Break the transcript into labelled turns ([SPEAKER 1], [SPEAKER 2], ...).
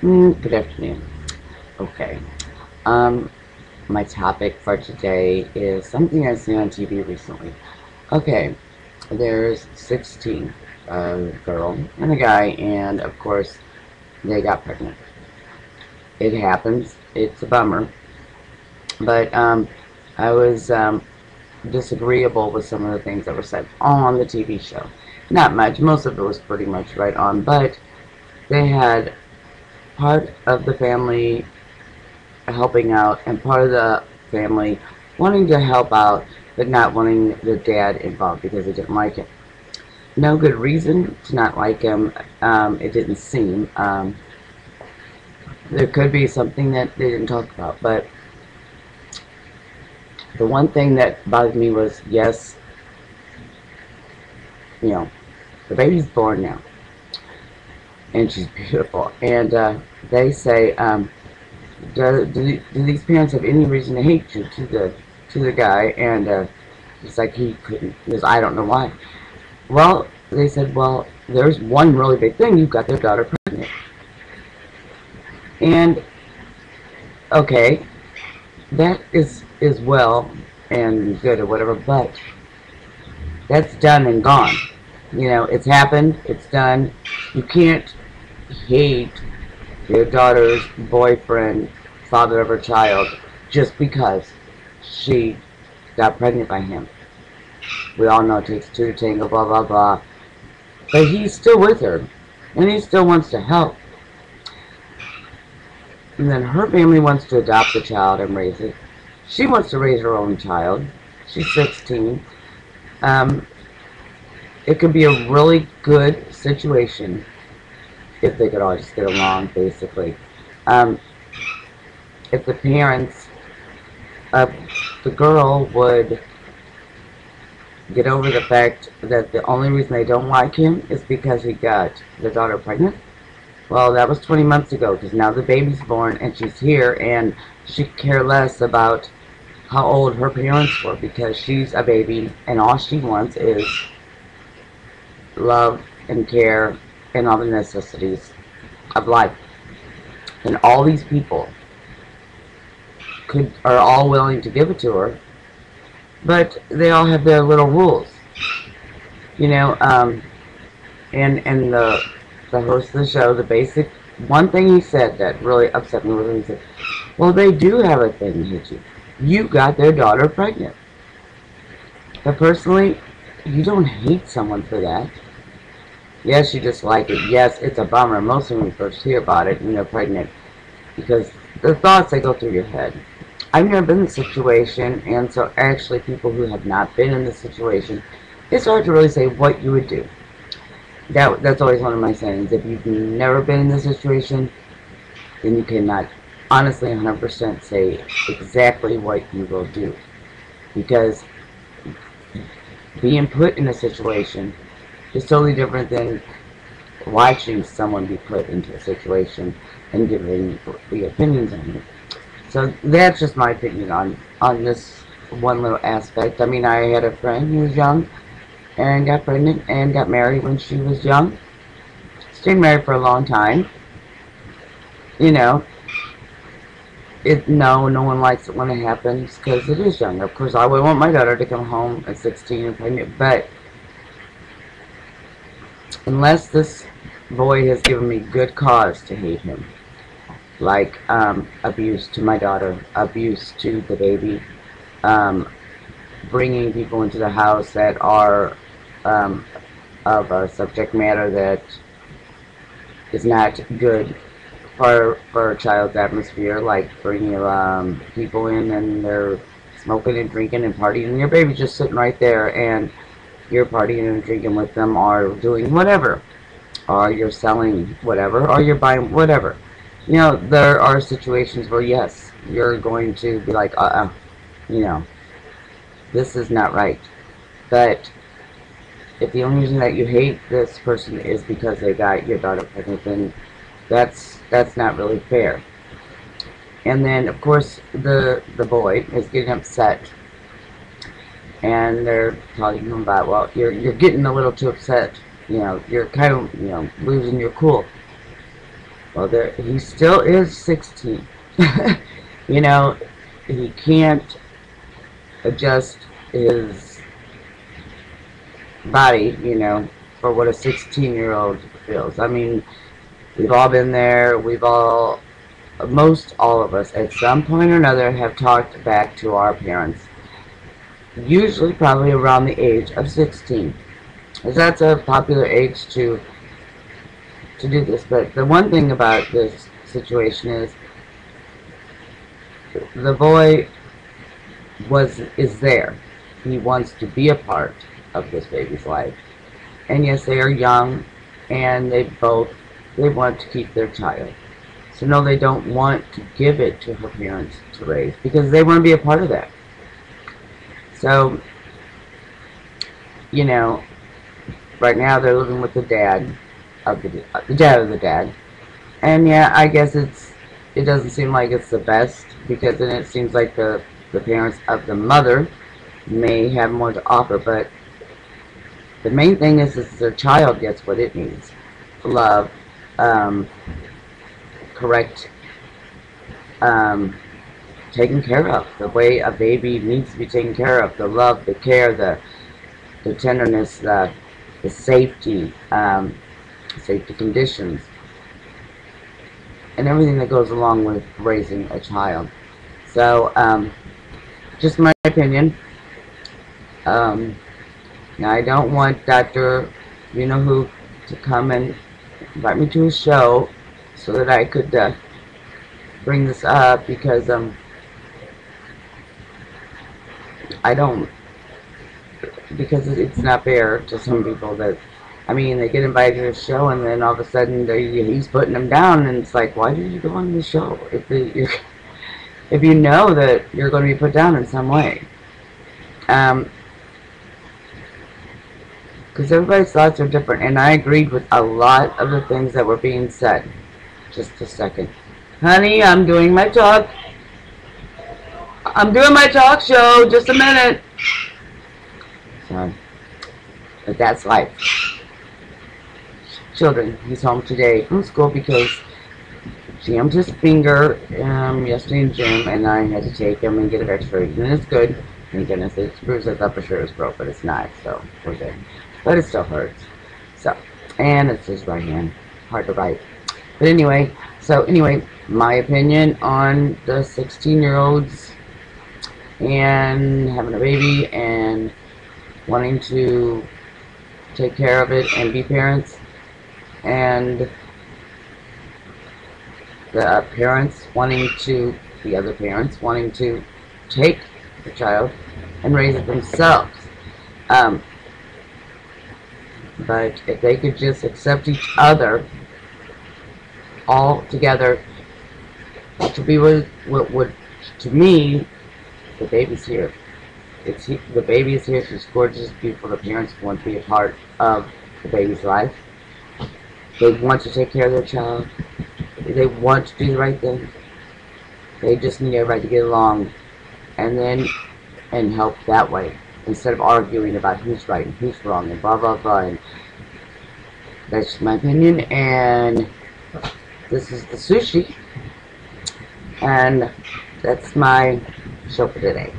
[SPEAKER 1] Good afternoon. Okay. Um, my topic for today is something I've seen on TV recently. Okay, there's 16, a girl and a guy, and of course, they got pregnant. It happens. It's a bummer. But I was disagreeable with some of the things that were said on the TV show. Not much. Most of it was pretty much right on, but they had part of the family helping out and part of the family wanting to help out but not wanting the dad involved because they didn't like him. No good reason to not like him. It didn't seem. There could be something that they didn't talk about, but the one thing that bothered me was yes, you know, the baby's born now and she's beautiful, and they say, do these parents have any reason to hate you to the guy? And it's like he couldn't, because I don't know why. Well, they said, well, there's one really big thing. You've got their daughter pregnant. And, okay, that is well and good or whatever, but that's done and gone. You know, it's happened. It's done. You can't hate your daughter's boyfriend, father of her child, just because she got pregnant by him. We all know it takes two to tango, blah, blah, blah. But he's still with her, and he still wants to help. And then her family wants to adopt the child and raise it. She wants to raise her own child. She's 16. It could be a really good situation if they could all just get along, basically. If the parents of the girl would get over the fact that the only reason they don't like him is because he got the daughter pregnant. Well, that was 20 months ago, because now the baby's born and she's here, and she could care less about how old her parents were because she's a baby and all she wants is love and care and all the necessities of life. And all these people are all willing to give it to her, but they all have their little rules, you know. And the host of the show, the basic one thing he said that really upset me was when he said, "Well, they do have a thing to hit you. You got their daughter pregnant." But personally, you don't hate someone for that. Yes, you dislike it. Yes, it's a bummer. Mostly when you first hear about it when they're pregnant, because the thoughts that go through your head. I've never been in this situation, and so actually people who have not been in this situation, it's hard to really say what you would do. That's always one of my sayings. If you've never been in this situation, then you cannot honestly 100% say exactly what you will do. Because being put in a situation is totally different than watching someone be put into a situation and giving the opinions on it. So that's just my opinion on this one little aspect. I mean, I had a friend who was young and got pregnant and got married when she was young. Stayed married for a long time. You know, no one likes it when it happens because it is young. Of course, I would want my daughter to come home at 16 and pregnant, but unless this boy has given me good cause to hate him, like abuse to my daughter, abuse to the baby, bringing people into the house that are of a subject matter that is not good for a child's atmosphere, like bringing people in and they're smoking and drinking and partying, and your baby's just sitting right there, and you're partying and drinking with them, or doing whatever, or you're selling whatever, or you're buying whatever. You know, there are situations where, yes, you're going to be like, you know, this is not right. But if the only reason that you hate this person is because they got your daughter pregnant, then that's not really fair. And then, of course, the boy is getting upset, and they're talking about, well, you're getting a little too upset. You know, you're kind of, you know, losing your cool. Well, he still is 16. You know, he can't adjust his body, for what a 16-year-old feels. I mean, we've all been there. Most all of us, at some point or another, have talked back to our parents. Usually, probably around the age of 16. Because that's a popular age to do this. But the one thing about this situation is the boy is there. He wants to be a part of this baby's life. And yes, they are young, and they want to keep their child. So no, they don't want to give it to her parents to raise because they want to be a part of that. So, right now they're living with the dad of the dad. And yeah, I guess it doesn't seem like it's the best, because then it seems like the parents of the mother may have more to offer, but the main thing is their child gets what it needs. Love, correct, taken care of, the way a baby needs to be taken care of, the love, the care, the tenderness, the safety, safety conditions, and everything that goes along with raising a child. So, just my opinion. Now, I don't want Dr. You-know-who to come and invite me to a show so that I could bring this up, because I don't, because it's not fair to some people that, I mean, they get invited to a show and then all of a sudden he's putting them down, and it's like, why did you go on the show if you know that you're going to be put down in some way? Because everybody's thoughts are different, and I agreed with a lot of the things that were being said. Just a second. Honey, I'm doing my talk. I'm doing my talk show. Just a minute. Sorry. But that's life. Children, he's home today from school because he jammed his finger yesterday in gym, and I had to take him and get it x-rayed, and it's good. Thank goodness. It's bruised. I thought for sure it was broke, but it's not, so we're good. But it still hurts. So, and it's his right hand. Hard to write. But anyway, my opinion on the 16-year-olds and having a baby and wanting to take care of it and be parents, and the other parents wanting to take the child and raise it themselves. But if they could just accept each other all together, to be what would, to me, the baby's here. The baby is here. She's gorgeous, beautiful. The parents want to be a part of the baby's life. They want to take care of their child. They want to do the right thing. They just need everybody to get along, and help that way, instead of arguing about who's right and who's wrong and blah blah blah. And that's just my opinion, and this is the sushi, and that's my show for today.